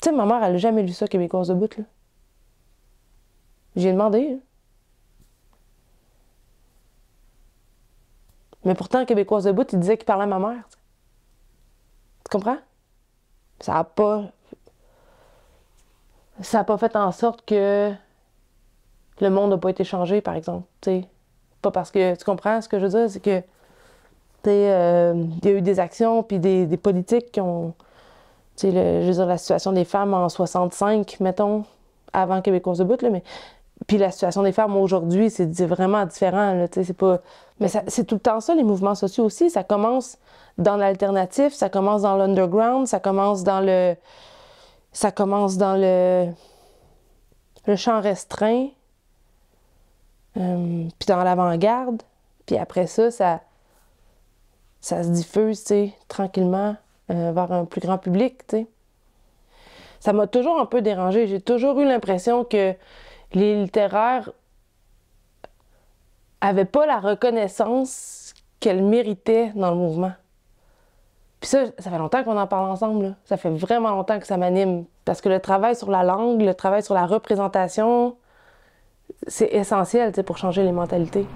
Tu sais, ma mère, elle n'a jamais lu ça, Québécoise debout, là. J'ai demandé, là. Mais pourtant, Québécoise debout, il disait qu'il parlait à ma mère. Tu sais. Tu comprends? Ça a pas... Ça n'a pas fait en sorte que le monde n'a pas été changé, par exemple. T'sais. Pas parce que... Tu comprends ce que je veux dire? C'est que... Il y a eu des actions puis des politiques qui ont... Je veux dire, la situation des femmes en 65, mettons, avant Québécoise debout, là, mais... Puis la situation des femmes aujourd'hui, c'est vraiment différent, là, c'est pas... Mais c'est tout le temps ça, les mouvements sociaux aussi. Ça commence dans l'alternatif, ça commence dans l'underground, ça commence dans le... Ça commence dans le champ restreint, puis dans l'avant-garde. Puis après ça, ça se diffuse, tu sais, tranquillement vers un plus grand public, tu sais. Ça m'a toujours un peu dérangée. J'ai toujours eu l'impression que les littéraires n'avaient pas la reconnaissance qu'elles méritaient dans le mouvement. Puis ça fait longtemps qu'on en parle ensemble, là. Ça fait vraiment longtemps que ça m'anime. Parce que le travail sur la langue, le travail sur la représentation, c'est essentiel, tu sais, pour changer les mentalités.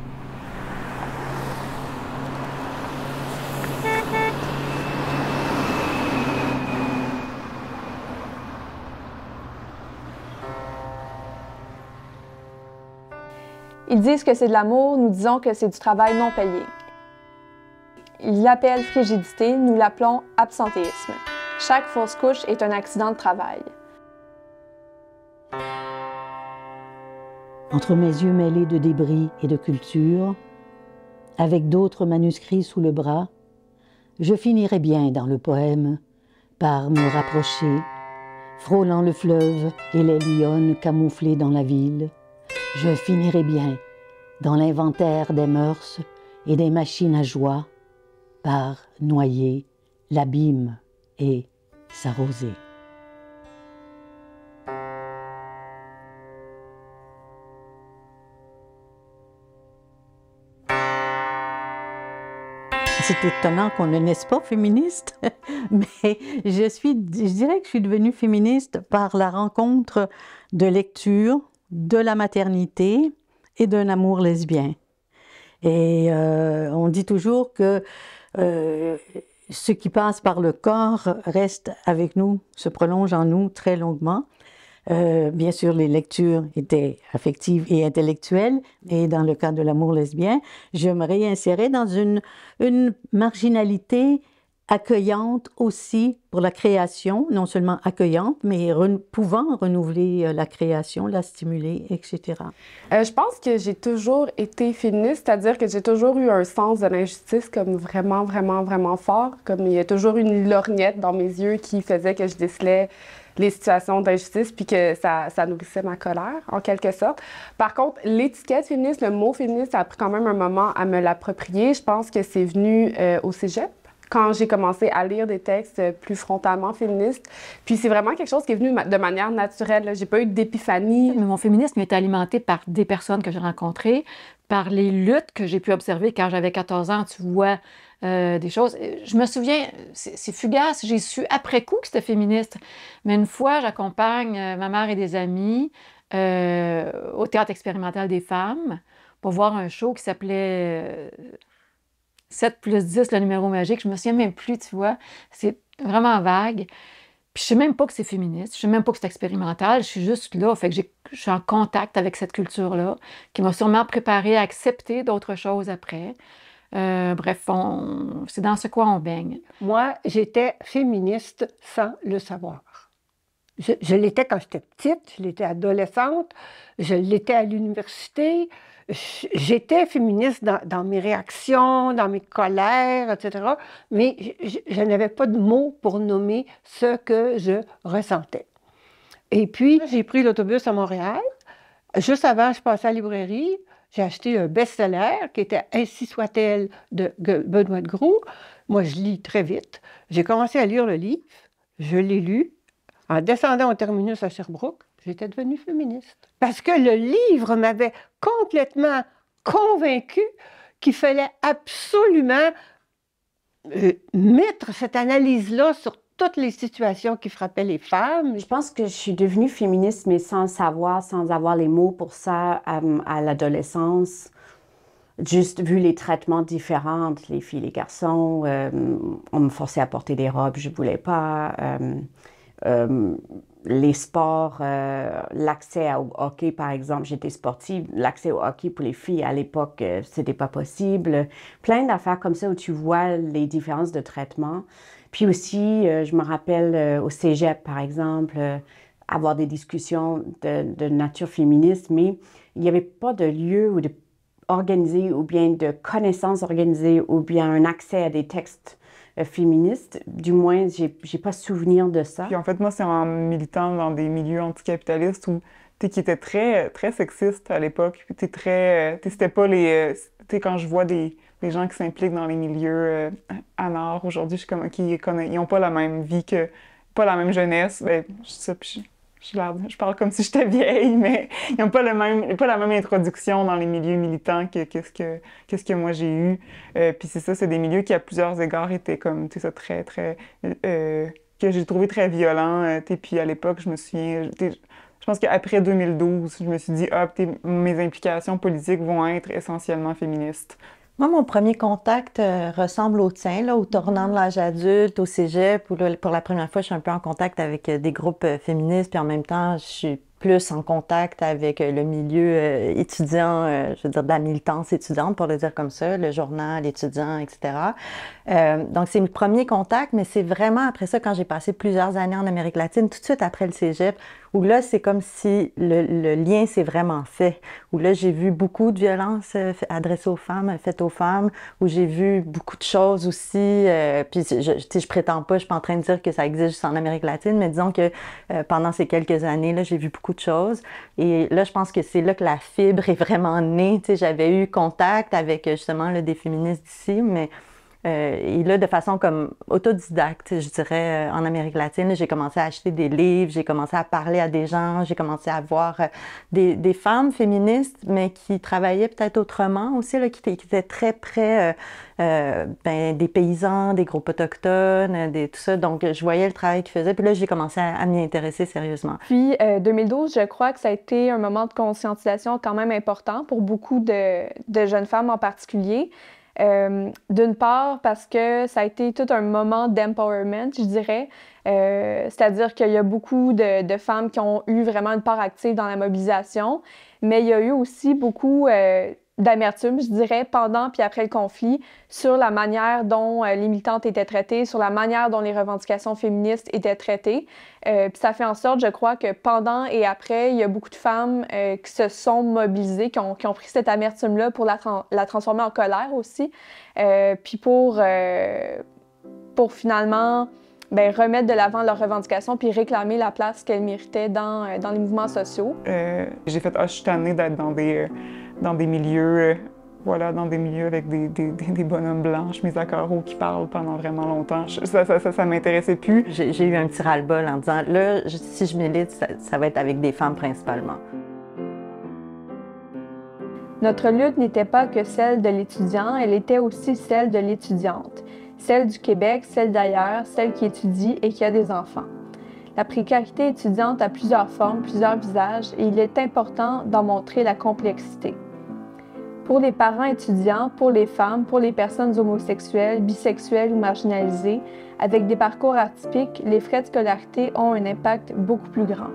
Ils disent que c'est de l'amour, nous disons que c'est du travail non payé. Ils l'appellent frigidité, nous l'appelons absentéisme. Chaque fausse couche est un accident de travail. Entre mes yeux mêlés de débris et de culture, avec d'autres manuscrits sous le bras, je finirai bien dans le poème par me rapprocher, frôlant le fleuve et les lionnes camouflées dans la ville. Je finirai bien dans l'inventaire des mœurs et des machines à joie par noyer l'abîme et s'arroser. C'est étonnant qu'on ne naisse pas féministe, mais je dirais que je suis devenue féministe par la rencontre de lecture, de la maternité et d'un amour lesbien. Et on dit toujours que ce qui passe par le corps reste avec nous, se prolonge en nous très longuement. Bien sûr, les lectures étaient affectives et intellectuelles, et dans le cas de l'amour lesbien, je me réinsérais dans une marginalité accueillante aussi pour la création, non seulement accueillante, mais pouvant renouveler la création, la stimuler, etc. Je pense que j'ai toujours été féministe, c'est-à-dire que j'ai toujours eu un sens de l'injustice comme vraiment, vraiment, vraiment fort. Comme il y a toujours une lorgnette dans mes yeux qui faisait que je décelais les situations d'injustice puis que ça nourrissait ma colère, en quelque sorte. Par contre, l'étiquette féministe, le mot féministe, ça a pris quand même un moment à me l'approprier. Je pense que c'est venu au cégep, quand j'ai commencé à lire des textes plus frontalement féministes. Puis c'est vraiment quelque chose qui est venu de manière naturelle. J'ai pas eu d'épiphanie. Mais mon féminisme est alimenté par des personnes que j'ai rencontrées, par les luttes que j'ai pu observer quand j'avais 14 ans. Tu vois des choses. Je me souviens, c'est fugace, j'ai su après coup que c'était féministe. Mais une fois, j'accompagne ma mère et des amis au Théâtre expérimental des femmes pour voir un show qui s'appelait 7+10, le numéro magique. Je me souviens même plus, tu vois. C'est vraiment vague. Puis je sais même pas que c'est féministe. Je sais même pas que c'est expérimental. Je suis juste là. Fait que je suis en contact avec cette culture-là qui m'a sûrement préparée à accepter d'autres choses après. Bref, c'est dans ce quoi on baigne. Moi, j'étais féministe sans le savoir. Je l'étais quand j'étais petite, je l'étais adolescente, je l'étais à l'université. J'étais féministe dans mes réactions, dans mes colères, etc. Mais je n'avais pas de mots pour nommer ce que je ressentais. Et puis, j'ai pris l'autobus à Montréal. Juste avant, je passais à la librairie. J'ai acheté un best-seller qui était Ainsi soit-elle de Benoît de Groux. Moi, je lis très vite. J'ai commencé à lire le livre. Je l'ai lu. En descendant au terminus à Sherbrooke, j'étais devenue féministe. Parce que le livre m'avait complètement convaincue qu'il fallait absolument mettre cette analyse-là sur toutes les situations qui frappaient les femmes. Je pense que je suis devenue féministe, mais sans le savoir, sans avoir les mots pour ça à l'adolescence. Juste vu les traitements différents entre les filles et les garçons, on me forçait à porter des robes, je ne voulais pas. Les sports, l'accès au hockey, par exemple, j'étais sportive, l'accès au hockey pour les filles à l'époque, c'était pas possible. Plein d'affaires comme ça où tu vois les différences de traitement. Puis aussi, je me rappelle au cégep, par exemple, avoir des discussions de nature féministe, mais il n'y avait pas de lieu ou de organisé ou bien de connaissances organisées ou bien un accès à des textes féministes. Du moins, j'ai pas souvenir de ça. Puis en fait, moi, c'est en militant dans des milieux anticapitalistes où, qui étaient très, très sexistes à l'époque. C'était pas les... quand je vois des gens qui s'impliquent dans les milieux à Nord, aujourd'hui, je suis comme, OK, ils n'ont pas la même vie pas la même jeunesse. Ben, je parle comme si j'étais vieille, mais ils n'ont pas la même introduction dans les milieux militants qu'est-ce que moi j'ai eu. Puis c'est ça, c'est des milieux qui, à plusieurs égards, étaient comme, tu sais, ça, très, très... que j'ai trouvé très violents. Puis à l'époque, je me souviens... Je pense qu'après 2012, je me suis dit, mes implications politiques vont être essentiellement féministes. Moi, mon premier contact ressemble au tien, là, au tournant de l'âge adulte, au cégep, où là, pour la première fois, je suis un peu en contact avec des groupes féministes, puis en même temps, je suis plus en contact avec le milieu étudiant, je veux dire, de la militance étudiante, pour le dire comme ça, le journal étudiant, etc. Donc, c'est le premier contact, mais c'est vraiment après ça, quand j'ai passé plusieurs années en Amérique latine, tout de suite après le cégep, où là, c'est comme si le lien s'est vraiment fait, où là, j'ai vu beaucoup de violences adressées aux femmes, faites aux femmes, où j'ai vu beaucoup de choses aussi, puis je prétends pas, je suis pas en train de dire que ça existe juste en Amérique latine, mais disons que pendant ces quelques années-là, j'ai vu beaucoup de choses, et là, je pense que c'est là que la fibre est vraiment née, tu sais, j'avais eu contact avec justement là, des féministes d'ici, mais et là, de façon comme autodidacte, je dirais, en Amérique latine, j'ai commencé à acheter des livres, j'ai commencé à parler à des gens, j'ai commencé à voir des femmes féministes, mais qui travaillaient peut-être autrement aussi, là, qui étaient très près des paysans, des groupes autochtones, tout ça. Donc, je voyais le travail qu'ils faisaient, puis là, j'ai commencé à m'y intéresser sérieusement. Puis, 2012, je crois que ça a été un moment de conscientisation quand même important pour beaucoup de jeunes femmes en particulier. D'une part, parce que ça a été tout un moment d'empowerment, je dirais. C'est-à-dire qu'il y a beaucoup de femmes qui ont eu vraiment une part active dans la mobilisation, mais il y a eu aussi beaucoup d'amertume, je dirais, pendant puis après le conflit, sur la manière dont les militantes étaient traitées, sur la manière dont les revendications féministes étaient traitées. Puis ça fait en sorte, je crois, que pendant et après, il y a beaucoup de femmes qui se sont mobilisées, qui ont pris cette amertume-là pour la transformer en colère aussi, puis pour finalement remettre de l'avant leurs revendications puis réclamer la place qu'elles méritaient dans les mouvements sociaux. J'ai fait « je suis tannée d'être dans des milieux... dans des milieux avec des bonhommes blancs, chemises à carreaux qui parlent pendant vraiment longtemps. Ça m'intéressait plus. J'ai eu un petit ras-le-bol en disant, là, si je milite, ça va être avec des femmes principalement. Notre lutte n'était pas que celle de l'étudiant, elle était aussi celle de l'étudiante. Celle du Québec, celle d'ailleurs, celle qui étudie et qui a des enfants. La précarité étudiante a plusieurs formes, plusieurs visages, et il est important d'en montrer la complexité. Pour les parents étudiants, pour les femmes, pour les personnes homosexuelles, bisexuelles ou marginalisées, avec des parcours atypiques, les frais de scolarité ont un impact beaucoup plus grand.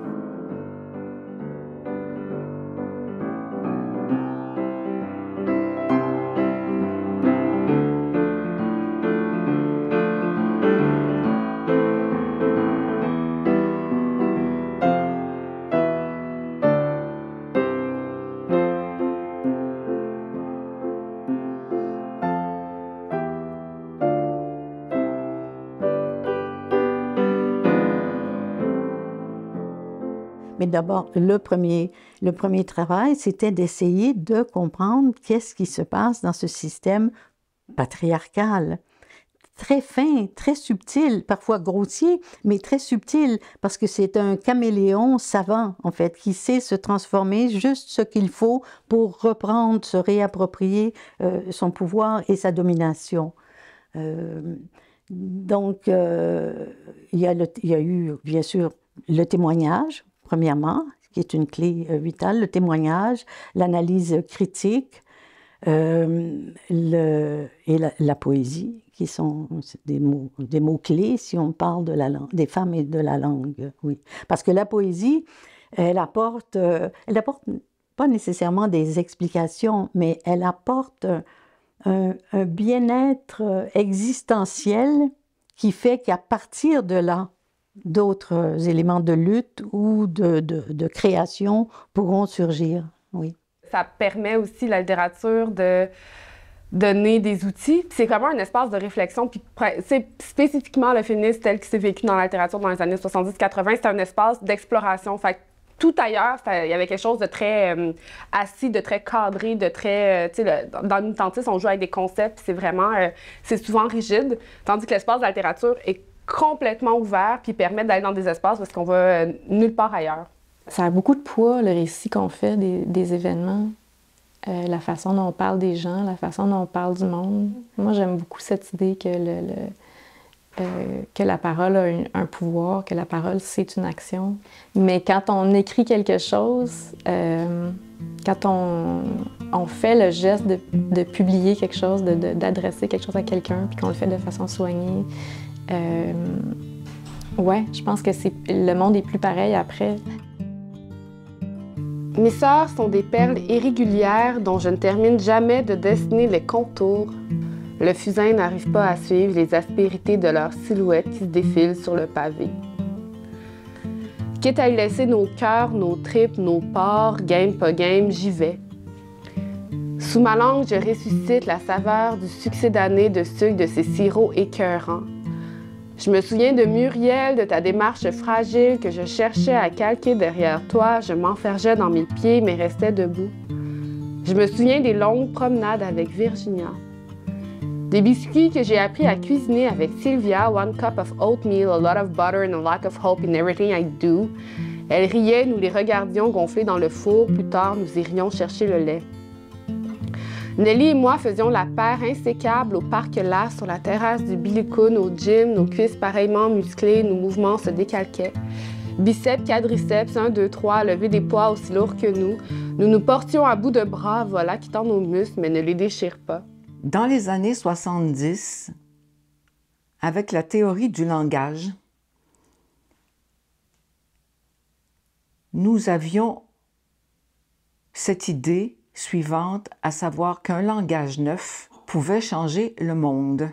Mais d'abord, le premier travail, c'était d'essayer de comprendre qu'est-ce qui se passe dans ce système patriarcal. Très fin, très subtil, parfois grossier, mais très subtil, parce que c'est un caméléon savant, en fait, qui sait se transformer juste ce qu'il faut pour reprendre, se réapproprier son pouvoir et sa domination. Donc, il y a eu, bien sûr, le témoignage, premièrement, qui est une clé vitale, le témoignage, l'analyse critique, et la poésie, qui sont des mots-clés si on parle de la langue, des femmes et de la langue, oui. Parce que la poésie, elle apporte pas nécessairement des explications, mais elle apporte un bien-être existentiel qui fait qu'à partir de là, d'autres éléments de lutte ou de création pourront surgir, oui. Ça permet aussi, la littérature, de donner des outils. C'est vraiment un espace de réflexion. Puis c'est spécifiquement le féminisme tel qu'il s'est vécu dans la littérature dans les années 70-80, c'est un espace d'exploration. Fait que tout ailleurs, il y avait quelque chose de très assis, de très cadré, de très... tu sais, dans le militantisme, on joue avec des concepts, c'est vraiment... c'est souvent rigide. Tandis que l'espace de la littérature est complètement ouvert puis permet d'aller dans des espaces parce qu'on va nulle part ailleurs. Ça a beaucoup de poids, le récit qu'on fait des événements, la façon dont on parle des gens, la façon dont on parle du monde. Moi, j'aime beaucoup cette idée que, que la parole a un pouvoir, que la parole, c'est une action. Mais quand on écrit quelque chose, quand on fait le geste de publier quelque chose, d'adresser quelque chose à quelqu'un, puis qu'on le fait de façon soignée, ouais, je pense que le monde est plus pareil après. Mes sœurs sont des perles irrégulières dont je ne termine jamais de dessiner les contours. Le fusain n'arrive pas à suivre les aspérités de leurs silhouettes qui se défilent sur le pavé. Quitte à y laisser nos cœurs, nos tripes, nos pores, game pas game, j'y vais. Sous ma langue, je ressuscite la saveur du succès d'année de sucre de ces sirops écœurants. Je me souviens de Muriel, de ta démarche fragile que je cherchais à calquer derrière toi. Je m'enfergeais dans mes pieds, mais restais debout. Je me souviens des longues promenades avec Virginia. Des biscuits que j'ai appris à cuisiner avec Sylvia, 1 cup of oatmeal, a lot of butter and a lack of hope in everything I do. Elle riait, nous les regardions gonfler dans le four. Plus tard, nous irions chercher le lait. Nelly et moi faisions la paire insécable au parc là, sur la terrasse du Billy Coon, au gym, nos cuisses pareillement musclées, nos mouvements se décalquaient. Biceps, quadriceps, 1, 2, 3, lever des poids aussi lourds que nous. Nous nous portions à bout de bras, voilà, quittant nos muscles, mais ne les déchire pas. Dans les années 70, avec la théorie du langage, nous avions cette idée suivante, à savoir qu'un langage neuf pouvait changer le monde.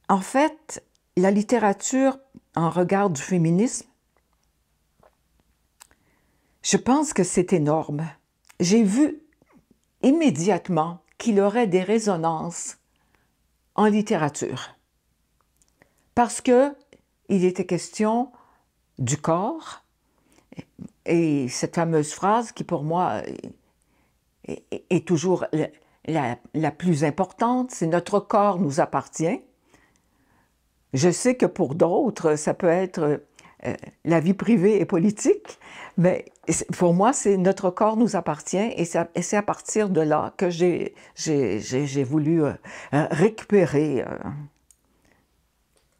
En fait, la littérature en regard du féminisme, je pense que c'est énorme. J'ai vu immédiatement qu'il aurait des résonances en littérature. Parce que il était question du corps, et cette fameuse phrase qui pour moi est toujours la plus importante, c'est « notre corps nous appartient ». Je sais que pour d'autres, ça peut être la vie privée et politique, mais pour moi, c'est « notre corps nous appartient » et c'est à partir de là que j'ai voulu récupérer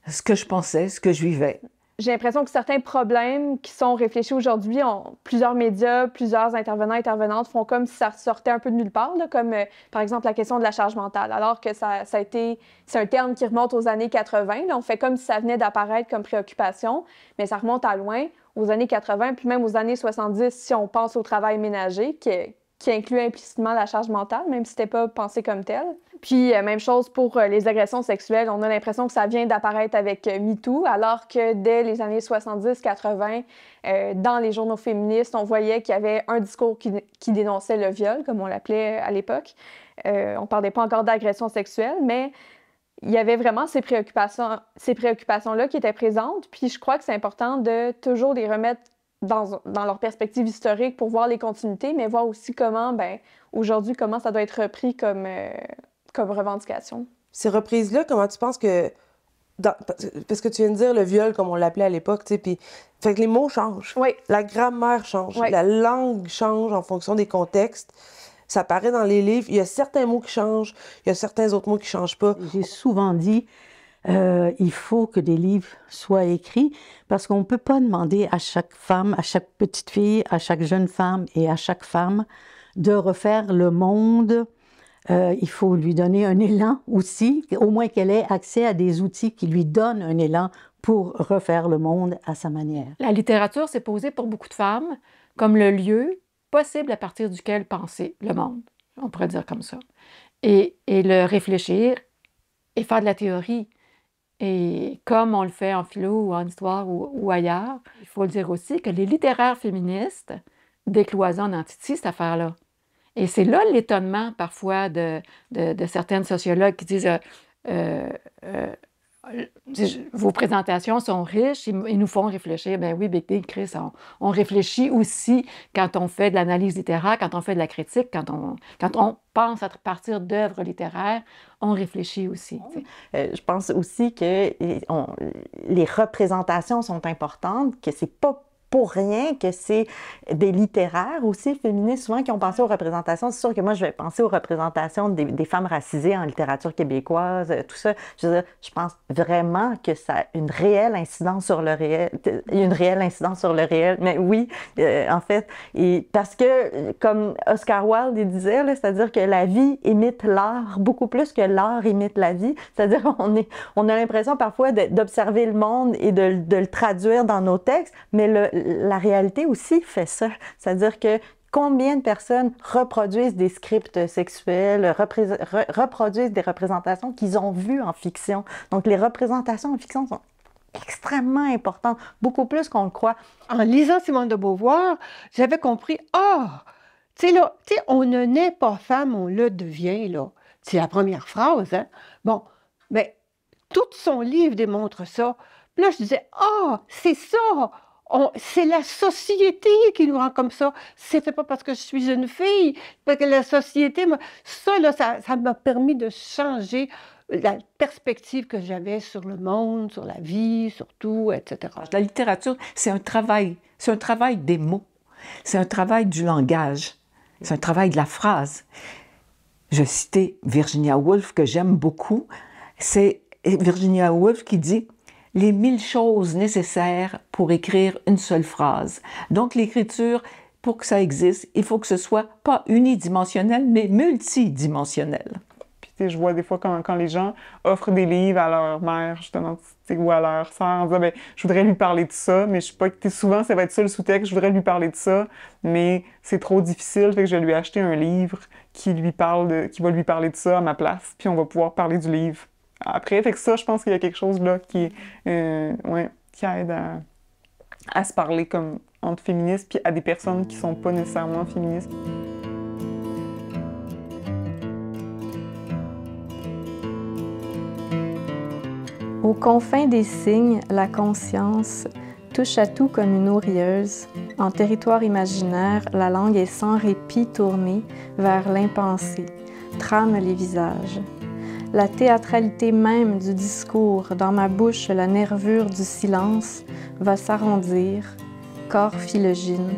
ce que je pensais, ce que je vivais. J'ai l'impression que certains problèmes qui sont réfléchis aujourd'hui, plusieurs médias, plusieurs intervenants, intervenantes font comme si ça sortait un peu de nulle part, là, comme par exemple la question de la charge mentale, alors que c'est un terme qui remonte aux années 80. Là, on fait comme si ça venait d'apparaître comme préoccupation, mais ça remonte à loin, aux années 80, puis même aux années 70, si on pense au travail ménager, qui inclut implicitement la charge mentale, même si c'était pas pensé comme tel. Puis, même chose pour les agressions sexuelles. On a l'impression que ça vient d'apparaître avec MeToo, alors que dès les années 70-80, dans les journaux féministes, on voyait qu'il y avait un discours qui dénonçait le viol, comme on l'appelait à l'époque. On parlait pas encore d'agression sexuelle, mais il y avait vraiment ces préoccupations-là qui étaient présentes. Puis, je crois que c'est important de toujours les remettre dans leur perspective historique pour voir les continuités, mais voir aussi comment, aujourd'hui, comment ça doit être repris comme revendication. Ces reprises-là, comment tu penses que... parce que tu viens de dire le viol, comme on l'appelait à l'époque, tu sais, puis... Fait que les mots changent. Oui. La grammaire change. Oui. La langue change en fonction des contextes. Ça apparaît dans les livres. Il y a certains mots qui changent, il y a certains autres mots qui ne changent pas. J'ai souvent dit, Il faut que des livres soient écrits parce qu'on ne peut pas demander à chaque femme, à chaque petite fille, à chaque jeune femme et à chaque femme de refaire le monde. Il faut lui donner un élan aussi, au moins qu'elle ait accès à des outils qui lui donnent un élan pour refaire le monde à sa manière. La littérature s'est posée pour beaucoup de femmes comme le lieu possible à partir duquel penser le monde, on pourrait dire comme ça, et le réfléchir et faire de la théorie. Et comme on le fait en philo ou en histoire ou ailleurs, il faut le dire aussi que les littéraires féministes décloisonnent en titi cette affaire-là. Et c'est là l'étonnement parfois de certaines sociologues qui disent vos présentations sont riches, ils nous font réfléchir. Ben oui, Big Big, Chris, on réfléchit aussi quand on fait de l'analyse littéraire, quand on fait de la critique, quand on pense à partir d'œuvres littéraires, on réfléchit aussi. Je pense aussi que les représentations sont importantes, que c'est pas pour rien que c'est des littéraires aussi féministes souvent qui ont pensé aux représentations. C'est sûr que moi, je vais penser aux représentations des femmes racisées en littérature québécoise, tout ça. Je veux dire, je pense vraiment que ça a une réelle incidence sur le réel. Il y a une réelle incidence sur le réel, mais oui, en fait. Et parce que, comme Oscar Wilde il disait, c'est-à-dire que la vie imite l'art beaucoup plus que l'art imite la vie. C'est-à-dire qu'on a l'impression parfois d'observer le monde et de le traduire dans nos textes, mais la réalité aussi fait ça. C'est-à-dire que combien de personnes reproduisent des scripts sexuels, reproduisent des représentations qu'ils ont vues en fiction. Donc, les représentations en fiction sont extrêmement importantes, beaucoup plus qu'on le croit. En lisant Simone de Beauvoir, j'avais compris, tu sais, on ne naît pas femme, on le devient, là. C'est la première phrase, hein. Bon, mais tout son livre démontre ça. Puis là, je disais, c'est ça! C'est la société qui nous rend comme ça. C'est pas parce que je suis une fille, parce que la société... Ça, là, ça m'a permis de changer la perspective que j'avais sur le monde, sur la vie, sur tout, etc. La littérature, c'est un travail des mots, c'est un travail du langage, c'est un travail de la phrase. Je citais Virginia Woolf, que j'aime beaucoup. C'est Virginia Woolf qui dit « les 1000 choses nécessaires pour écrire une seule phrase ». Donc l'écriture, pour que ça existe, il faut que ce soit pas unidimensionnel, mais multidimensionnel. Puis je vois des fois quand les gens offrent des livres à leur mère, justement, ou à leur sœur, en disant « je voudrais lui parler de ça, mais je sais pas, souvent ça va être ça le sous-texte, je voudrais lui parler de ça, mais c'est trop difficile, fait que je vais lui acheter un livre qui va lui parler de ça à ma place, puis on va pouvoir parler du livre après. » Fait que ça, je pense qu'il y a quelque chose là qui aide à se parler comme entre féministes, puis à des personnes qui sont pas nécessairement féministes. Aux confins des signes, la conscience touche à tout comme une eau rieuse. En territoire imaginaire, la langue est sans répit tournée vers l'impensé, trame les visages. La théâtralité même du discours, dans ma bouche la nervure du silence, va s'arrondir, corps phylogine.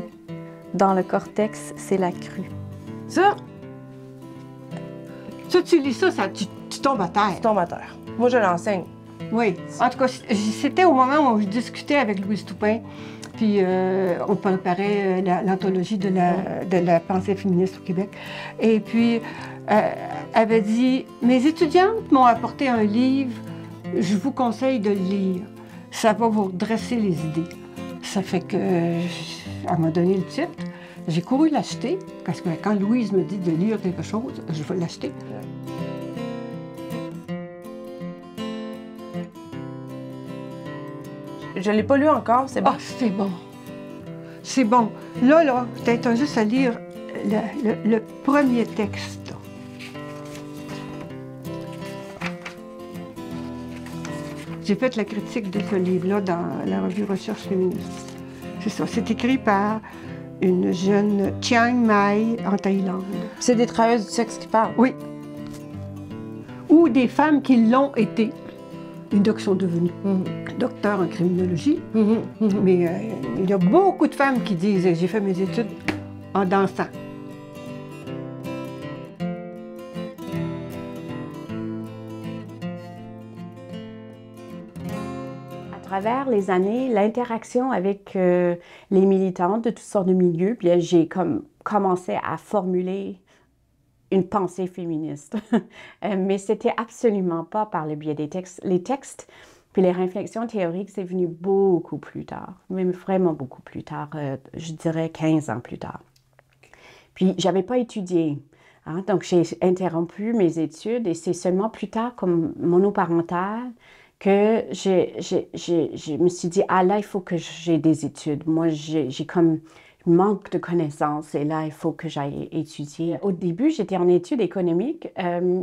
Dans le cortex, c'est la crue. Ça, tu lis ça, tu tombes à terre. Tu tombes à terre. Moi, je l'enseigne. Oui. En tout cas, c'était au moment où je discutais avec Louise Toupin, puis on préparait l'anthologie de la pensée féministe au Québec. Et puis, elle avait dit « Mes étudiantes m'ont apporté un livre, je vous conseille de le lire. Ça va vous dresser les idées. » Ça fait que, elle m'a donné le titre. J'ai couru l'acheter, parce que quand Louise me dit de lire quelque chose, je vais l'acheter. Je ne l'ai pas lu encore, c'est bon. C'est bon. C'est bon. Là, t'as juste à lire le premier texte. J'ai fait la critique de ce livre-là dans la revue Recherche féministe. C'est ça. C'est écrit par une jeune Chiang Mai en Thaïlande. C'est des travailleuses du sexe qui parlent? Oui. Ou des femmes qui l'ont été. Et donc, sont devenues docteurs en criminologie. Mais il y a beaucoup de femmes qui disent « j'ai fait mes études en dansant ». travers les années, l'interaction avec les militantes de toutes sortes de milieux, puis j'ai commencé à formuler une pensée féministe. Mais c'était absolument pas par le biais des textes. Les textes, puis les réflexions théoriques, c'est venu beaucoup plus tard, même vraiment beaucoup plus tard, je dirais 15 ans plus tard. Puis, j'avais pas étudié, hein, donc j'ai interrompu mes études et c'est seulement plus tard, comme monoparentale, que je me suis dit, ah là, il faut que j'ai des études. Moi, j'ai comme manque de connaissances et là, il faut que j'aille étudier. Au début, j'étais en études économiques.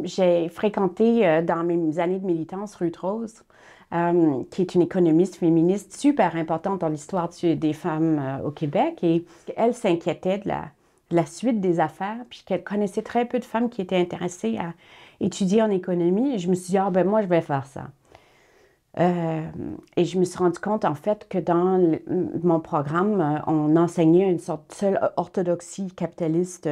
J'ai fréquenté dans mes années de militance Ruth Rose, qui est une économiste féministe super importante dans l'histoire des femmes au Québec. Et elle s'inquiétait de la suite des affaires, puis qu'elle connaissait très peu de femmes qui étaient intéressées à étudier en économie. Et je me suis dit, ah ben moi, je vais faire ça. Et je me suis rendu compte, en fait, que dans mon programme, on enseignait une sorte de seule orthodoxie capitaliste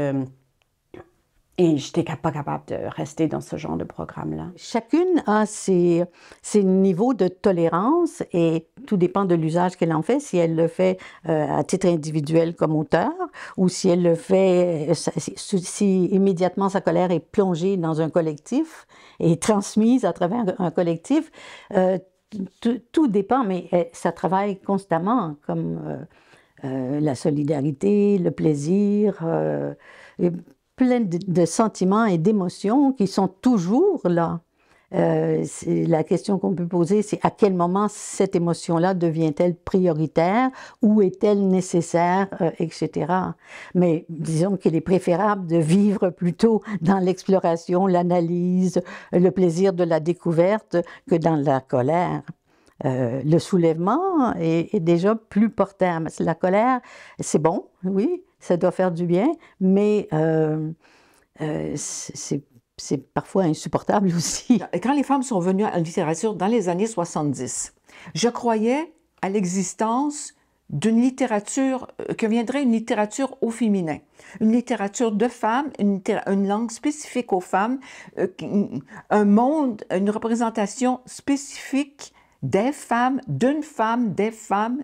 et je n'étais pas capable de rester dans ce genre de programme-là. Chacune a ses niveaux de tolérance et tout dépend de l'usage qu'elle en fait, si elle le fait à titre individuel comme auteur ou si elle le fait, si immédiatement sa colère est plongée dans un collectif et transmise à travers un collectif. Tout dépend, mais ça travaille constamment, comme la solidarité, le plaisir, plein de sentiments et d'émotions qui sont toujours là. La question qu'on peut poser, c'est à quel moment cette émotion-là devient-elle prioritaire, où est-elle nécessaire, etc. Mais disons qu'il est préférable de vivre plutôt dans l'exploration, l'analyse, le plaisir de la découverte que dans la colère. Le soulèvement est déjà plus porteur. La colère, c'est bon, oui, ça doit faire du bien, mais c'est parfois insupportable aussi. Quand les femmes sont venues à la littérature dans les années 70, je croyais à l'existence d'une littérature, que viendrait une littérature au féminin, une littérature de femmes, une langue spécifique aux femmes, un monde, une représentation spécifique des femmes, d'une femme, des femmes.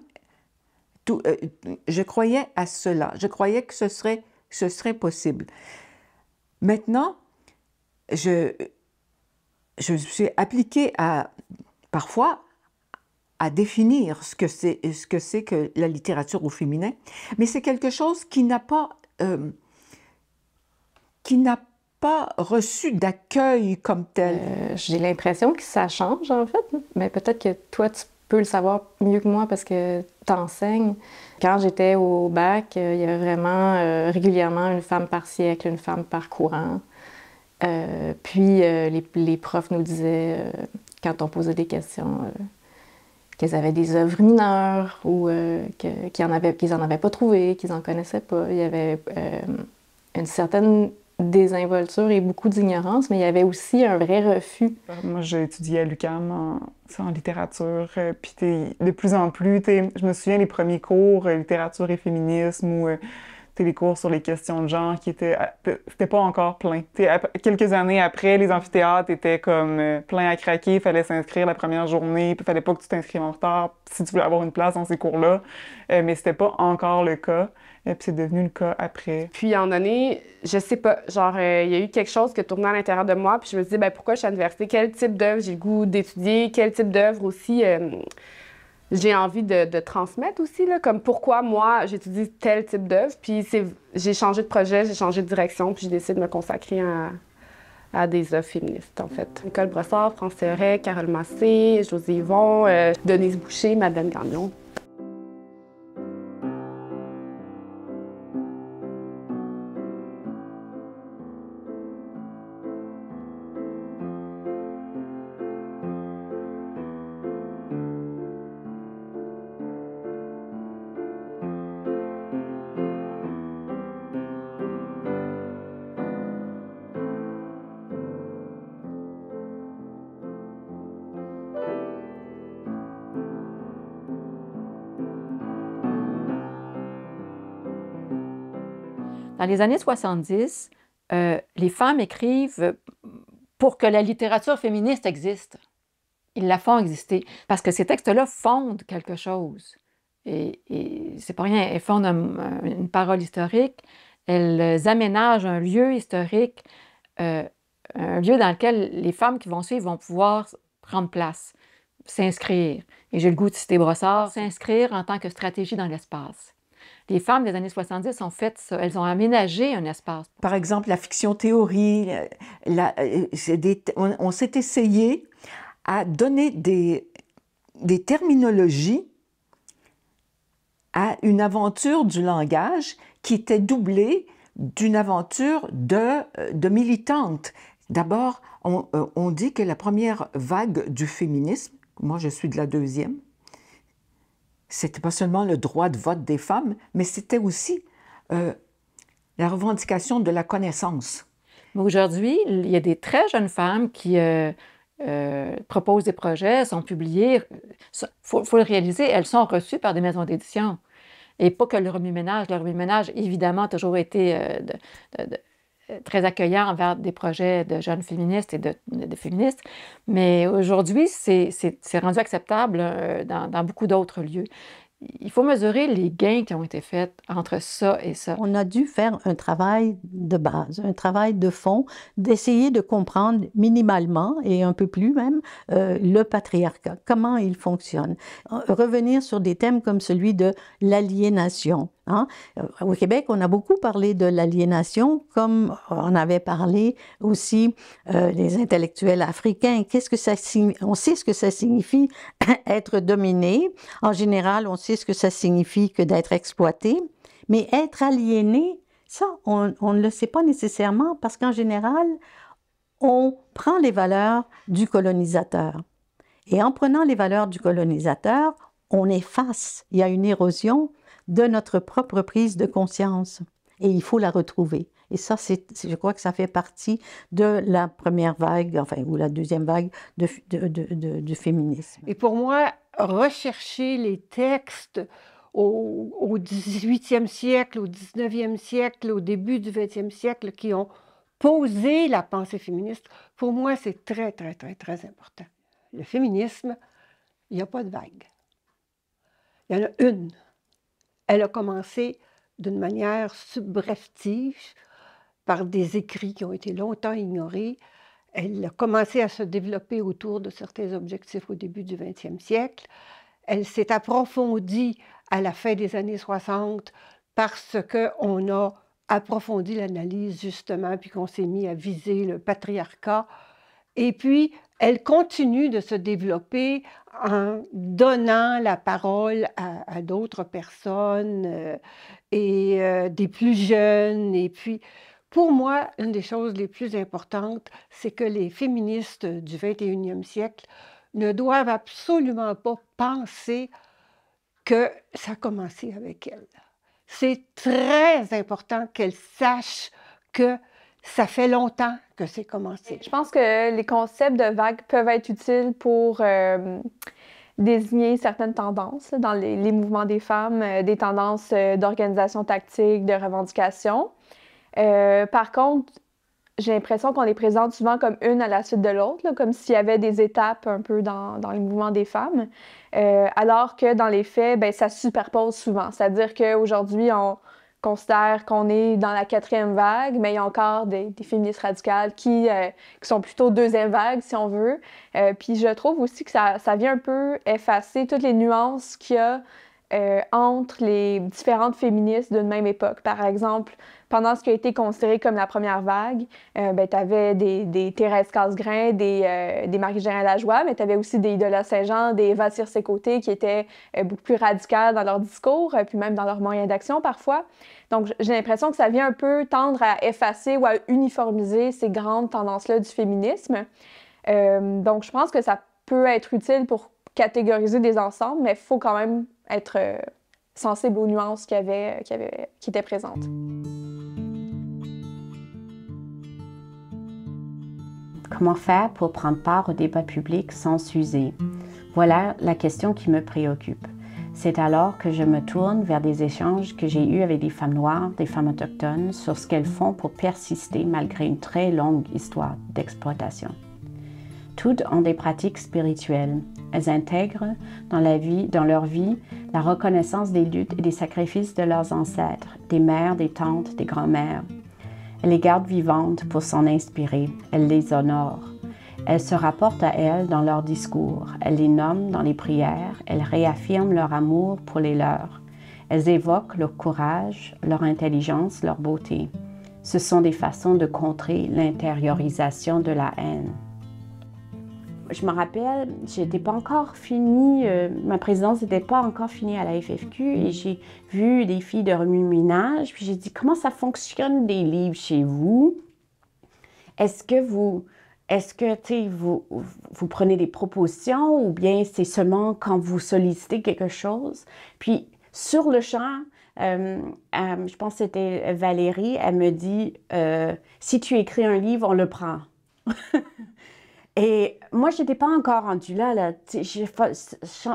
Je croyais à cela. Je croyais que ce serait possible. Maintenant, je suis appliquée parfois à définir ce que c'est que la littérature au féminin, mais c'est quelque chose qui n'a pas reçu d'accueil comme tel. J'ai l'impression que ça change, en fait, mais peut-être que toi, tu peux le savoir mieux que moi parce que tu enseignes. Quand j'étais au bac, il y avait vraiment régulièrement une femme par siècle, une femme par courant. Puis les profs nous disaient, quand on posait des questions, qu'ils avaient des œuvres mineures ou qu'ils n'en avaient pas trouvé, qu'ils n'en connaissaient pas. Il y avait une certaine désinvolture et beaucoup d'ignorance, mais il y avait aussi un vrai refus. Moi, j'ai étudié à l'UQAM en littérature, puis de plus en plus, je me souviens les premiers cours, littérature et féminisme, ou les cours sur les questions de genre qui c'était pas encore plein. Quelques années après, les amphithéâtres étaient comme pleins à craquer, il fallait s'inscrire la première journée, puis il fallait pas que tu t'inscrives en retard si tu voulais avoir une place dans ces cours-là, mais c'était pas encore le cas. Puis c'est devenu le cas après. Puis en année, je sais pas, genre, il y a eu quelque chose qui tournait à l'intérieur de moi, puis je me suis dit, ben pourquoi je suis à l'université? Quel type d'œuvre j'ai le goût d'étudier? Quel type d'œuvre aussi j'ai envie de transmettre aussi, là, comme pourquoi moi j'étudie tel type d'œuvre. Puis j'ai changé de projet, j'ai changé de direction, puis j'ai décidé de me consacrer à des œuvres féministes, en fait. Nicole Brossard, France Théoret, Carole Massé, Josée Yvon, Denise Boucher, Madeleine Gagnon. Dans les années 70, les femmes écrivent pour que la littérature féministe existe. Ils la font exister. Parce que ces textes-là fondent quelque chose. Et c'est pas rien. Elles fondent une parole historique. Elles aménagent un lieu historique, un lieu dans lequel les femmes qui vont suivre vont pouvoir prendre place, s'inscrire. Et j'ai le goût de citer Brossard, s'inscrire en tant que stratégie dans l'espace. Les femmes des années 70 ont fait ça. Elles ont aménagé un espace. Par exemple, la fiction théorie, on s'est essayé à donner des terminologies à une aventure du langage qui était doublée d'une aventure de militante. D'abord, on dit que la première vague du féminisme, moi je suis de la deuxième, c'était pas seulement le droit de vote des femmes, mais c'était aussi la revendication de la connaissance. Aujourd'hui, il y a des très jeunes femmes qui proposent des projets, sont publiées. Il faut le réaliser, elles sont reçues par des maisons d'édition. Et pas que le remue-ménage. Le remue-ménage, évidemment, a toujours été très accueillant envers des projets de jeunes féministes et de féministes. Mais aujourd'hui, c'est rendu acceptable dans beaucoup d'autres lieux. Il faut mesurer les gains qui ont été faits entre ça et ça. On a dû faire un travail de base, un travail de fond, d'essayer de comprendre minimalement, et un peu plus même, le patriarcat, comment il fonctionne. Revenir sur des thèmes comme celui de l'aliénation. Hein? Au Québec, on a beaucoup parlé de l'aliénation, comme on avait parlé aussi les intellectuels africains. Qu'est-ce que ça signifie? On sait ce que ça signifie être dominé. En général, on sait ce que ça signifie que d'être exploité. Mais être aliéné, ça, on ne le sait pas nécessairement parce qu'en général, on prend les valeurs du colonisateur. Et en prenant les valeurs du colonisateur, on efface, il y a une érosion de notre propre prise de conscience. Et il faut la retrouver. Et ça, je crois que ça fait partie de la première vague, enfin, ou la deuxième vague du féminisme. Et pour moi, rechercher les textes au 18e siècle, au 19e siècle, au début du 20e siècle, qui ont posé la pensée féministe, pour moi, c'est très, très, très, très important. Le féminisme, il n'y a pas de vague. Il y en a une. Elle a commencé d'une manière subreptice, par des écrits qui ont été longtemps ignorés. Elle a commencé à se développer autour de certains objectifs au début du 20e siècle. Elle s'est approfondie à la fin des années 60 parce qu'on a approfondi l'analyse justement, puis qu'on s'est mis à viser le patriarcat. Et puis, elle continue de se développer en donnant la parole à d'autres personnes et des plus jeunes. Et puis, pour moi, une des choses les plus importantes, c'est que les féministes du 21e siècle ne doivent absolument pas penser que ça a commencé avec elles. C'est très important qu'elles sachent que ça fait longtemps que c'est commencé. Je pense que les concepts de vagues peuvent être utiles pour désigner certaines tendances dans les mouvements des femmes, des tendances d'organisation tactique, de revendication. Par contre, j'ai l'impression qu'on les présente souvent comme une à la suite de l'autre, là, comme s'il y avait des étapes un peu dans les mouvements des femmes, alors que dans les faits, ben, ça se superpose souvent. C'est-à-dire qu'aujourd'hui, on considère qu'on est dans la 4e vague, mais il y a encore des féministes radicales qui sont plutôt 2e vague, si on veut. Puis je trouve aussi que ça vient un peu effacer toutes les nuances qu'il y a entre les différentes féministes d'une même époque. Par exemple, pendant ce qui a été considéré comme la première vague, tu avais des Thérèse Casgrain, des Marie-Jeanne Lajoie, mais tu avais aussi des Idola Saint-Jean, des Eva Circé-Côté qui étaient beaucoup plus radicales dans leur discours, puis même dans leurs moyens d'action parfois. Donc, j'ai l'impression que ça vient un peu tendre à effacer ou à uniformiser ces grandes tendances-là du féminisme. Donc, je pense que ça peut être utile pour catégoriser des ensembles, mais il faut quand même être sensible aux nuances qui étaient présentes. Comment faire pour prendre part au débat public sans s'user? Voilà la question qui me préoccupe. C'est alors que je me tourne vers des échanges que j'ai eus avec des femmes noires, des femmes autochtones, sur ce qu'elles font pour persister malgré une très longue histoire d'exploitation. Toutes ont des pratiques spirituelles. Elles intègrent dans leur vie la reconnaissance des luttes et des sacrifices de leurs ancêtres, des mères, des tantes, des grands-mères. Elles les gardent vivantes pour s'en inspirer. Elles les honorent. Elles se rapportent à elles dans leurs discours. Elles les nomment dans les prières. Elles réaffirment leur amour pour les leurs. Elles évoquent leur courage, leur intelligence, leur beauté. Ce sont des façons de contrer l'intériorisation de la haine. Je me rappelle, j'étais pas encore finie, ma présidence n'était pas encore finie à la FFQ et j'ai vu des filles de remue-ménage, puis j'ai dit, comment ça fonctionne des livres chez vous? Est-ce que vous prenez des propositions ou bien c'est seulement quand vous sollicitez quelque chose? Puis sur le champ, je pense que c'était Valérie, elle me dit, si tu écris un livre, on le prend. Et moi, je n'étais pas encore rendue là. Je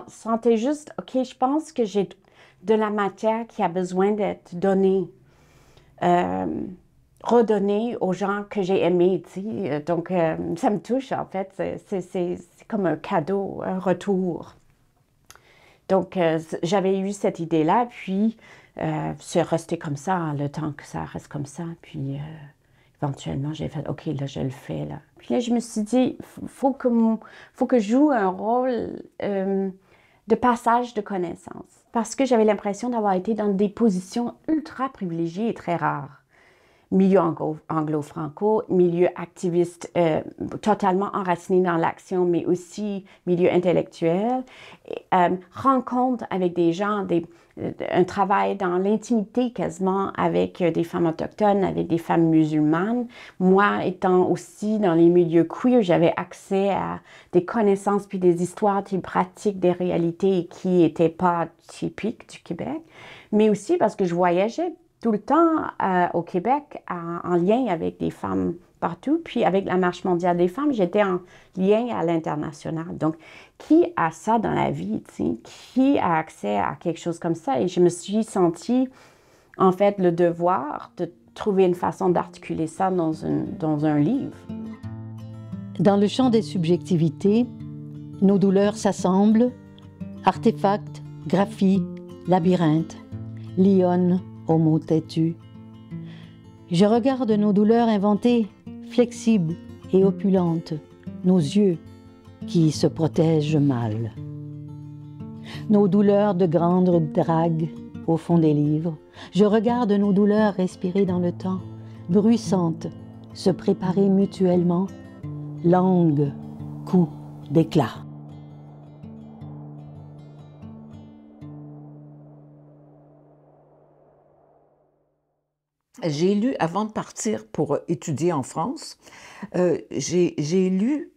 sentais juste, OK, je pense que j'ai de la matière qui a besoin d'être donnée, redonnée aux gens que j'ai aimés. Donc, ça me touche, en fait. C'est comme un cadeau, un retour. Donc, j'avais eu cette idée-là, puis c'est resté comme ça, le temps que ça reste comme ça. Puis, éventuellement, j'ai fait, OK, là, je le fais, là. Puis là, je me suis dit, faut que je joue un rôle de passage de connaissances. Parce que j'avais l'impression d'avoir été dans des positions ultra privilégiées et très rares. Milieu anglo-franco, milieu activiste totalement enraciné dans l'action, mais aussi milieu intellectuel, rencontre avec des gens, un travail dans l'intimité quasiment avec des femmes autochtones, avec des femmes musulmanes. Moi, étant aussi dans les milieux queer, j'avais accès à des connaissances puis des histoires, des pratiques, des réalités qui n'étaient pas typiques du Québec, mais aussi parce que je voyageais tout le temps au Québec en lien avec des femmes partout. Puis avec la Marche mondiale des femmes, j'étais en lien à l'international. Donc, qui a ça dans la vie, tu sais? Qui a accès à quelque chose comme ça? Et je me suis sentie, en fait, le devoir de trouver une façon d'articuler ça dans un livre. Dans le champ des subjectivités, nos douleurs s'assemblent, artefacts, graphies, labyrinthes, lionnes, aux mots têtus. Je regarde nos douleurs inventées, flexibles et opulentes, nos yeux qui se protègent mal. Nos douleurs de grande drague au fond des livres. Je regarde nos douleurs respirer dans le temps, bruissantes, se préparer mutuellement, langue, coup d'éclat. J'ai lu, avant de partir pour étudier en France, j'ai lu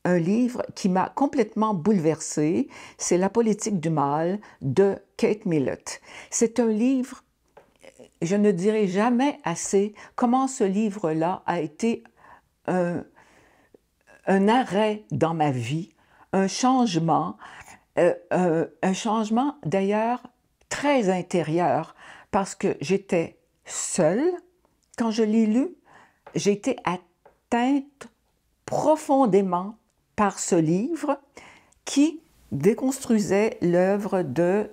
un livre qui m'a complètement bouleversée. C'est La politique du mal de Kate Millett. C'est un livre, je ne dirai jamais assez comment ce livre-là a été un arrêt dans ma vie, un changement d'ailleurs très intérieur, parce que j'étais seule. Quand je l'ai lu, j'ai été atteinte profondément par ce livre qui déconstruisait l'œuvre de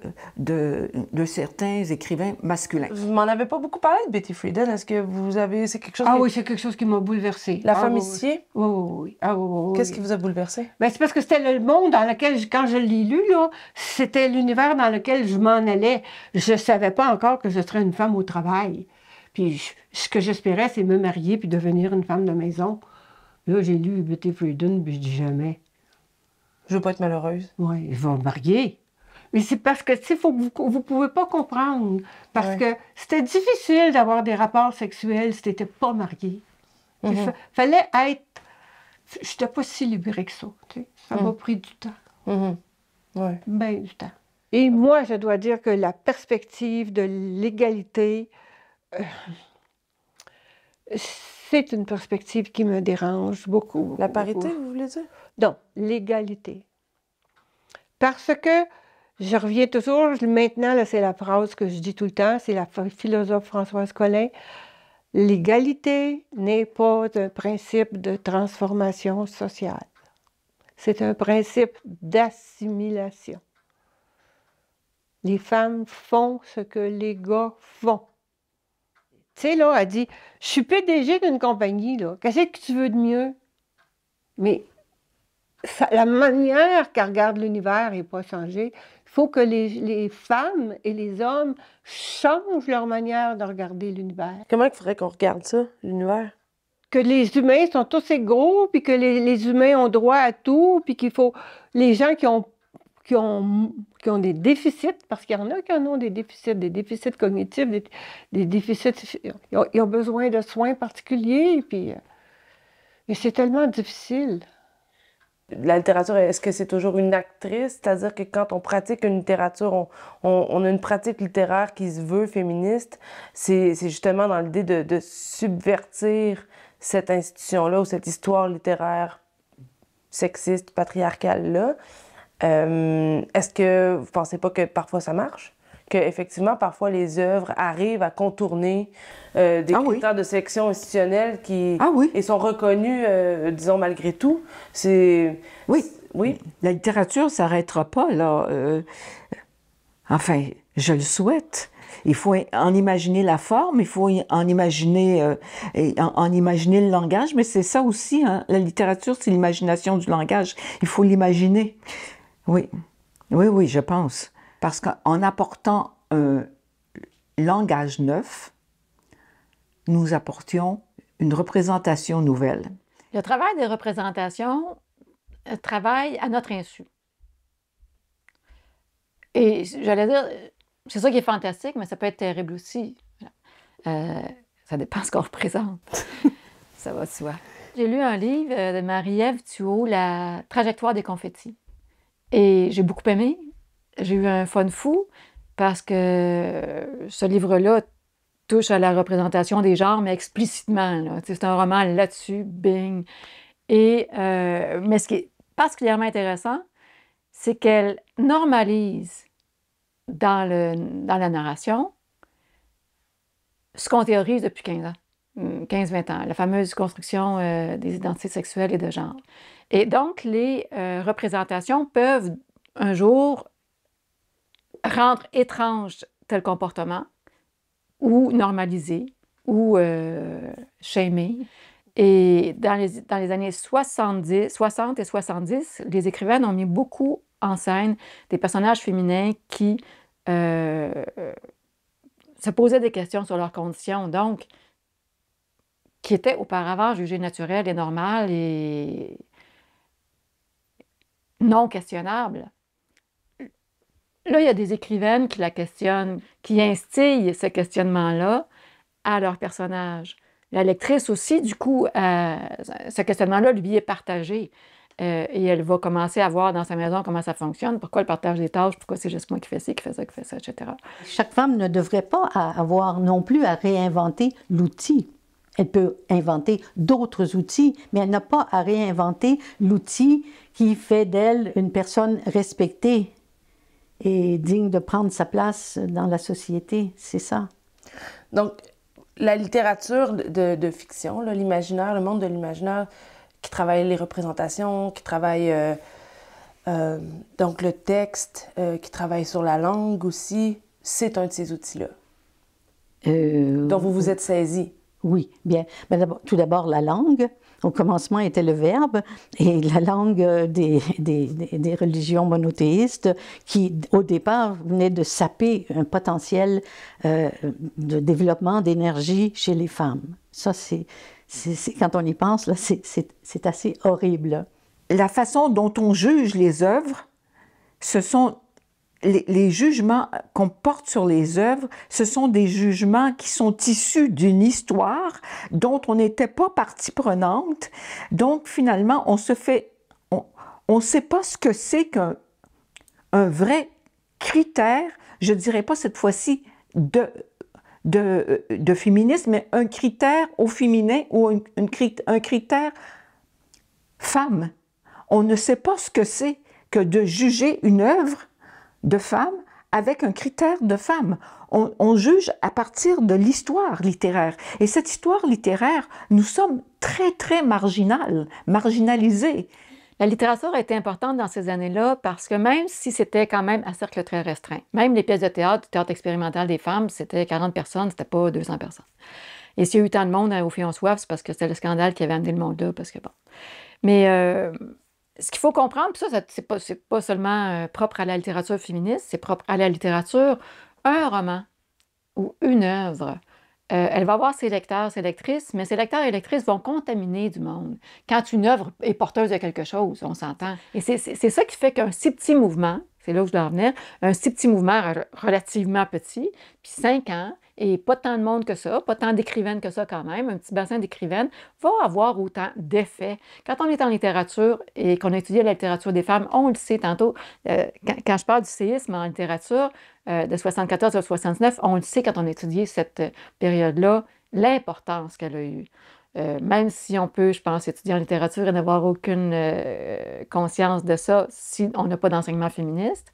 certains écrivains masculins. Vous m'en avez pas beaucoup parlé de Betty Friedan. Est-ce que vous avez... C'est quelque chose... Ah oui, c'est quelque chose qui m'a bouleversée. La femme ici? Oui, oui, oui. Ah, oui, oui. Qu'est-ce qui vous a bouleversé? Ben, c'est parce que c'était le monde dans lequel, quand je l'ai lu, là, c'était l'univers dans lequel je m'en allais. Je savais pas encore que je serais une femme au travail. Puis ce que j'espérais, c'est me marier puis devenir une femme de maison. Là, j'ai lu Betty Friedan, puis je dis jamais. Je veux pas être malheureuse. Oui, je vais me marier. Mais c'est parce que, tu sais, vous pouvez pas comprendre. Parce que c'était difficile d'avoir des rapports sexuels si t'étais pas marié. Il fallait être... J'étais pas si libérée que ça, tu sais. Ça m'a pris du temps. Ben du temps. Et moi, je dois dire que la perspective de l'égalité... c'est une perspective qui me dérange beaucoup. La parité, vous voulez dire? Non, l'égalité. Parce que, je reviens toujours, maintenant, là, c'est la phrase que je dis tout le temps, c'est la philosophe Françoise Colin, l'égalité n'est pas un principe de transformation sociale. C'est un principe d'assimilation. Les femmes font ce que les gars font. Tu sais, là, elle dit, je suis PDG d'une compagnie, là. Qu'est-ce que tu veux de mieux? Mais la manière qu'elle regarde l'univers n'est pas changée. Il faut que les femmes et les hommes changent leur manière de regarder l'univers. Comment il faudrait qu'on regarde ça, l'univers? Que les humains sont tous égaux, puis que les humains ont droit à tout, puis qu'il faut... Les gens qui ont des déficits, parce qu'il y en a qui en ont des déficits cognitifs, des déficits... Ils ont besoin de soins particuliers, puis... Et c'est tellement difficile. La littérature, est-ce que c'est toujours une actrice? C'est-à-dire que quand on pratique une littérature, on a une pratique littéraire qui se veut féministe. C'est justement dans l'idée de subvertir cette institution-là ou cette histoire littéraire sexiste, patriarcale-là. Est-ce que vous pensez pas que parfois ça marche? Qu'effectivement, parfois, les œuvres arrivent à contourner des critères de sélection institutionnelle qui et sont reconnus, disons, malgré tout. Oui. La littérature ne s'arrêtera pas, là. Enfin, je le souhaite. Il faut en imaginer la forme, il faut en imaginer le langage, mais c'est ça aussi, hein? La littérature, c'est l'imagination du langage. Il faut l'imaginer. Oui, je pense. Parce qu'en apportant un langage neuf, nous apportions une représentation nouvelle. Le travail des représentations travaille à notre insu. Et j'allais dire, c'est ça qui est fantastique, mais ça peut être terrible aussi. Ça dépend de ce qu'on représente. Ça va de soi. J'ai lu un livre de Marie-Ève Thuot, La trajectoire des confettis. Et j'ai beaucoup aimé. J'ai eu un fun fou parce que ce livre-là touche à la représentation des genres, mais explicitement. Là. C'est un roman là-dessus, bing. Et, mais ce qui est particulièrement intéressant, c'est qu'elle normalise dans la narration ce qu'on théorise depuis 15 ans, 15-20 ans, la fameuse construction des identités sexuelles et de genre. Et donc, les représentations peuvent un jour rendre étrange tel comportement ou normaliser ou shamer. Et dans les années 60 et 70, les écrivaines ont mis beaucoup en scène des personnages féminins qui se posaient des questions sur leurs conditions, donc qui étaient auparavant jugées naturelles et normales et non questionnables. Là, il y a des écrivaines qui la questionnent, qui instillent ce questionnement-là à leur personnage. La lectrice aussi, du coup, ce questionnement-là lui est partagé. Et elle va commencer à voir dans sa maison comment ça fonctionne, pourquoi elle partage des tâches, pourquoi c'est juste moi qui fais ci, qui fait ça, etc. Chaque femme ne devrait pas avoir non plus à réinventer l'outil. Elle peut inventer d'autres outils, mais elle n'a pas à réinventer l'outil qui fait d'elle une personne respectée et digne de prendre sa place dans la société. C'est ça. Donc, la littérature de fiction, l'imaginaire, le monde de l'imaginaire, qui travaille les représentations, qui travaille donc le texte, qui travaille sur la langue aussi, c'est un de ces outils-là dont vous vous êtes saisi. Oui, bien. Mais tout d'abord, la langue. Au commencement était le verbe, et la langue des religions monothéistes qui, au départ, venait de saper un potentiel de développement d'énergie chez les femmes. Ça, c'est quand on y pense, là, c'est assez horrible. La façon dont on juge les œuvres, ce sont les jugements qu'on porte sur les œuvres, ce sont des jugements qui sont issus d'une histoire dont on n'était pas partie prenante. Donc, finalement, on ne sait pas ce que c'est qu'un vrai critère, je ne dirais pas cette fois-ci de féminisme, mais un critère au féminin ou un critère femme. On ne sait pas ce que c'est que de juger une œuvre de femme avec un critère de femme. On juge à partir de l'histoire littéraire. Et cette histoire littéraire, nous sommes très, très marginalisés. La littérature a été importante dans ces années-là parce que même si c'était quand même à cercle très restreint, même les pièces de théâtre, du théâtre expérimental des femmes, c'était 40 personnes, c'était pas 200 personnes. Et s'il y a eu tant de monde au Filles ont soif, c'est parce que c'était le scandale qui avait amené le monde là, parce que bon. Mais ce qu'il faut comprendre, puis ça c'est pas seulement propre à la littérature féministe, c'est propre à la littérature. Un roman ou une œuvre, elle va avoir ses lecteurs, ses lectrices, mais ces lecteurs et lectrices vont contaminer du monde. Quand une œuvre est porteuse de quelque chose, on s'entend. Et c'est ça qui fait qu'un si petit mouvement, c'est là où je dois en venir, un si petit mouvement relativement petit, puis 5 ans, et pas tant de monde que ça, pas tant d'écrivaines que ça quand même, un petit bassin d'écrivaines, va avoir autant d'effets. Quand on est en littérature et qu'on étudie la littérature des femmes, on le sait tantôt, quand je parle du séisme en littérature, de 74 à 79, on le sait quand on étudie cette période-là, l'importance qu'elle a eue. Même si on peut, je pense, étudier en littérature et n'avoir aucune conscience de ça si on n'a pas d'enseignement féministe,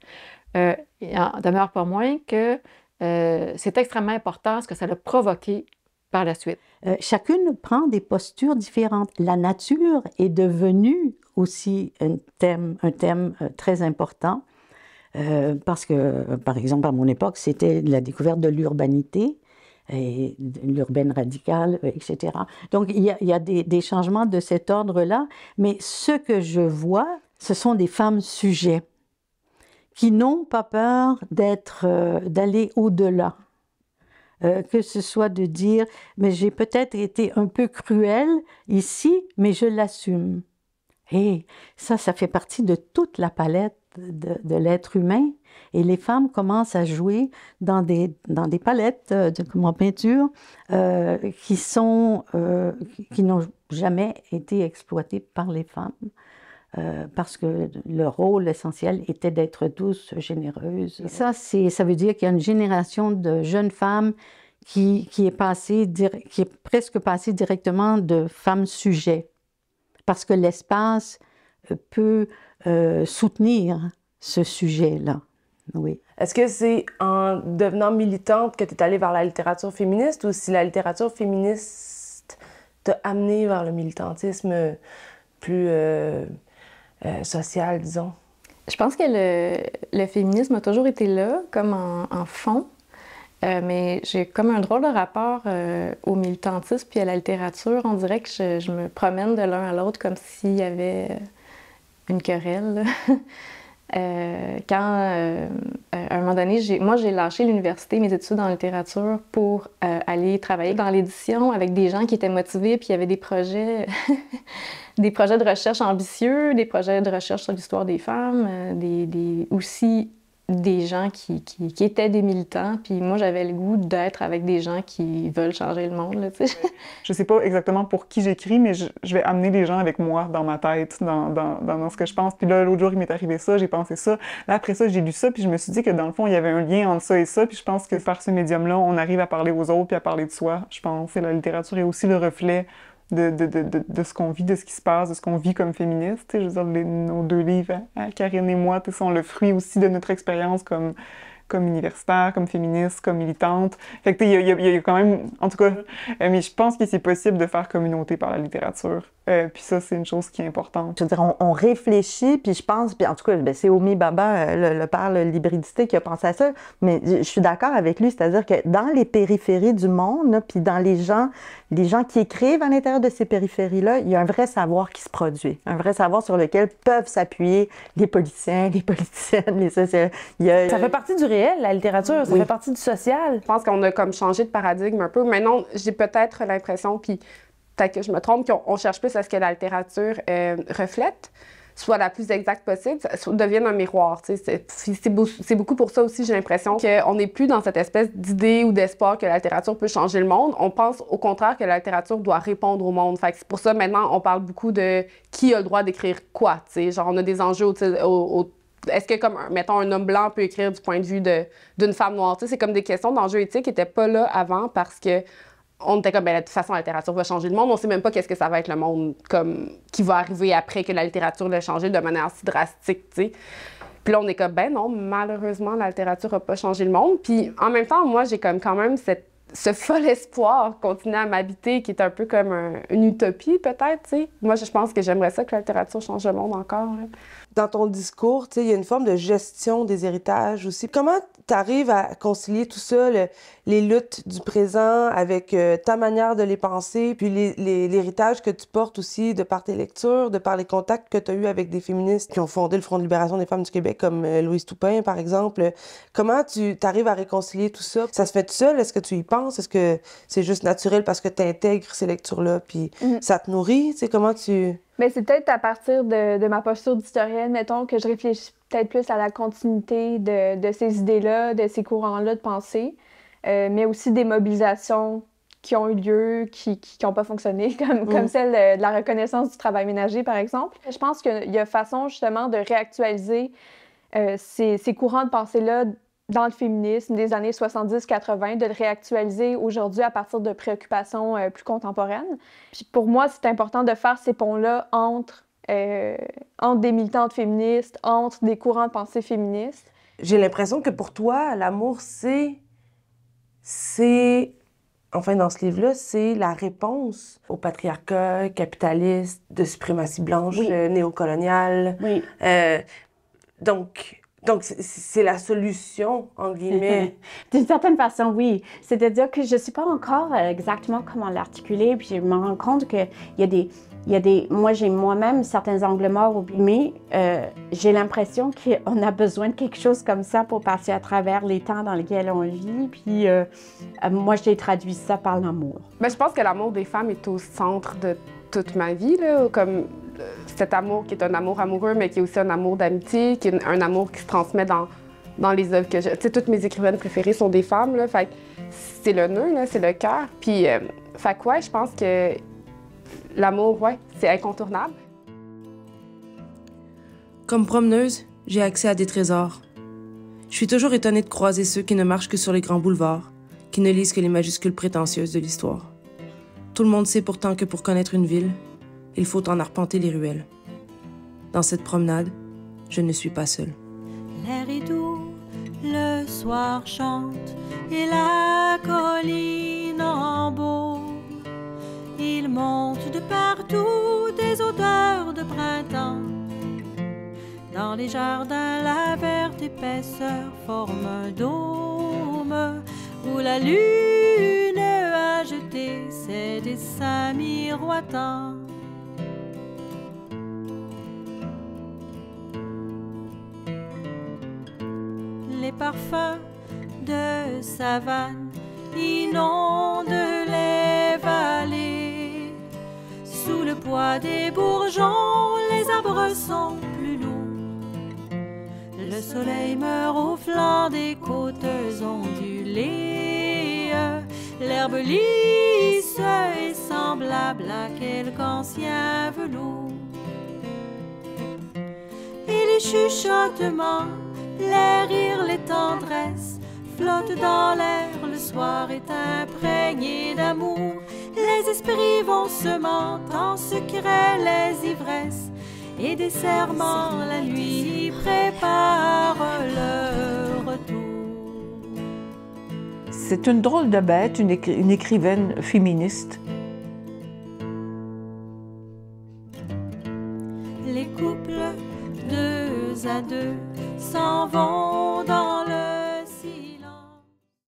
il en demeure pas moins que c'est extrêmement important ce que ça a provoqué par la suite. Chacune prend des postures différentes. La nature est devenue aussi un thème très important parce que, par exemple, à mon époque, c'était la découverte de l'urbanité et l'urbaine radicale, etc. Donc, il y a des changements de cet ordre-là, mais ce que je vois, ce sont des femmes sujets qui n'ont pas peur d'aller au-delà. Que ce soit de dire, mais j'ai peut-être été un peu cruelle ici, mais je l'assume. Et ça fait partie de toute la palette de l'être humain. Et les femmes commencent à jouer dans des palettes en peinture qui n'ont jamais été exploitées par les femmes. Parce que le rôle essentiel était d'être douce, généreuse. Et ça veut dire qu'il y a une génération de jeunes femmes qui est presque passée directement de femmes sujets, parce que l'espace peut soutenir ce sujet-là. Oui. Est-ce que c'est en devenant militante que tu es allée vers la littérature féministe, ou si la littérature féministe t'a amenée vers le militantisme plus social, disons? Je pense que le féminisme a toujours été là, comme en fond, mais j'ai comme un drôle de rapport au militantisme puis à la littérature. On dirait que je me promène de l'un à l'autre comme s'il y avait une querelle. À un moment donné, j'ai lâché l'université, mes études en littérature, pour aller travailler dans l'édition avec des gens qui étaient motivés, puis il y avait des projets, des projets de recherche ambitieux, des projets de recherche sur l'histoire des femmes, aussi des gens qui étaient des militants, puis moi, j'avais le goût d'être avec des gens qui veulent changer le monde, là, tu sais. Je sais pas exactement pour qui j'écris, mais je vais amener les gens avec moi dans ma tête, dans ce que je pense. Puis là, l'autre jour, il m'est arrivé ça, j'ai pensé ça. Là, après ça, j'ai lu ça, puis je me suis dit que dans le fond, il y avait un lien entre ça et ça, puis je pense que par ce médium-là, on arrive à parler aux autres puis à parler de soi, je pense. Et la littérature est aussi le reflet de ce qu'on vit, de ce qui se passe, de ce qu'on vit comme féministe. Je veux dire, nos 2 livres, Karine et moi, sont le fruit aussi de notre expérience comme universitaire, comme féministe, comme militante. Fait que il y a quand même, en tout cas, mais je pense que c'est possible de faire communauté par la littérature. Puis ça, c'est une chose qui est importante. Je veux dire, on réfléchit, puis je pense, puis en tout cas, c'est Homi Bhabha, le père de l'hybridité, qui a pensé à ça, mais je suis d'accord avec lui, c'est-à-dire que dans les périphéries du monde, là, puis dans les gens qui écrivent à l'intérieur de ces périphéries-là, il y a un vrai savoir qui se produit, un vrai savoir sur lequel peuvent s'appuyer les politiciens, les politiciennes, les sociologues. Ça fait partie du réel, la littérature, ça fait partie du social. Je pense qu'on a comme changé de paradigme un peu. Maintenant, j'ai peut-être l'impression, puis peut-être que je me trompe, qu'on cherche plus à ce que la littérature reflète, soit la plus exacte possible, ça devienne un miroir. C'est beaucoup pour ça aussi, j'ai l'impression qu'on n'est plus dans cette espèce d'idée ou d'espoir que la littérature peut changer le monde. On pense au contraire que la littérature doit répondre au monde. Fait que c'est pour ça, maintenant, on parle beaucoup de qui a le droit d'écrire quoi. T'sais. Genre, on a des enjeux est-ce que, comme, mettons, un homme blanc peut écrire du point de vue d'une femme noire? C'est comme des questions d'enjeux éthiques qui n'étaient pas là avant parce que on était comme, de toute façon, la littérature va changer le monde. On sait même pas qu'est-ce que ça va être le monde comme qui va arriver après que la littérature l'a changé de manière si drastique, tu sais. Puis là, on est comme, ben non, malheureusement, la littérature n'a pas changé le monde. Puis en même temps, moi, j'ai comme quand même ce fol espoir continue à m'habiter, qui est un peu comme une utopie, peut-être, tu sais. Moi, je pense que j'aimerais ça que la littérature change le monde encore, là. Dans ton discours, tu sais, il y a une forme de gestion des héritages aussi. Comment tu arrives à concilier tout ça, les luttes du présent avec ta manière de les penser, puis l'héritage que tu portes aussi de par tes lectures, de par les contacts que tu as eus avec des féministes qui ont fondé le Front de libération des femmes du Québec, comme Louise Toupin, par exemple. Comment tu arrives à réconcilier tout ça? Ça se fait tout seul? Est-ce que tu y penses? Est-ce que c'est juste naturel parce que tu intègres ces lectures-là, puis ça te nourrit? Tu sais, comment tu... Bien, c'est peut-être à partir de ma posture d'historienne, mettons, que je réfléchis peut-être plus à la continuité de ces idées-là, de ces courants-là de pensée, mais aussi des mobilisations qui ont eu lieu, qui n'ont pas fonctionné, comme celle de la reconnaissance du travail ménager, par exemple. Je pense qu'il y a façon, justement, de réactualiser ces courants de pensée-là dans le féminisme des années 70-80, de le réactualiser aujourd'hui à partir de préoccupations plus contemporaines. Puis pour moi, c'est important de faire ces ponts-là entre des militantes féministes, entre des courants de pensée féministes. J'ai l'impression que pour toi, l'amour, c'est... Enfin, dans ce livre-là, c'est la réponse au patriarcat capitaliste, de suprématie blanche, néocoloniale. Oui. Donc, c'est la solution, en guillemets. D'une certaine façon, oui. C'est-à-dire que je ne sais pas encore exactement comment l'articuler, puis je me rends compte qu'il y a des... Moi, j'ai moi-même certains angles morts, mais j'ai l'impression qu'on a besoin de quelque chose comme ça pour passer à travers les temps dans lesquels on vit, puis moi, j'ai traduit ça par l'amour. Bien, je pense que l'amour des femmes est au centre de toute ma vie, là, comme... cet amour qui est un amour amoureux, mais qui est aussi un amour d'amitié, qui est un amour qui se transmet dans les œuvres que je... Tu sais, toutes mes écrivaines préférées sont des femmes, là, fait que c'est le nœud, là, c'est le cœur. Puis, fait que ouais, je pense que l'amour, ouais, c'est incontournable. Comme promeneuse, j'ai accès à des trésors. Je suis toujours étonnée de croiser ceux qui ne marchent que sur les grands boulevards, qui ne lisent que les majuscules prétentieuses de l'histoire. Tout le monde sait pourtant que pour connaître une ville, il faut en arpenter les ruelles. Dans cette promenade, je ne suis pas seule. L'air est doux, le soir chante et la colline en beau. Il monte de partout des odeurs de printemps. Dans les jardins, la verte épaisseur forme un dôme où la lune a jeté ses dessins miroitants. Les parfums de savane inondent les vallées. Sous le poids des bourgeons, les arbres sont plus lourds. Le soleil meurt au flanc des côtes ondulées. L'herbe lisse est semblable à quelque ancien velours. Et les chuchotements, les rires, les tendresses flottent dans l'air, le soir est imprégné d'amour. Les esprits vont semant en secret les ivresses, et des serments la nuit préparent leur retour. C'est une drôle de bête, une écrivaine féministe. Les couples deux à deux s'en vont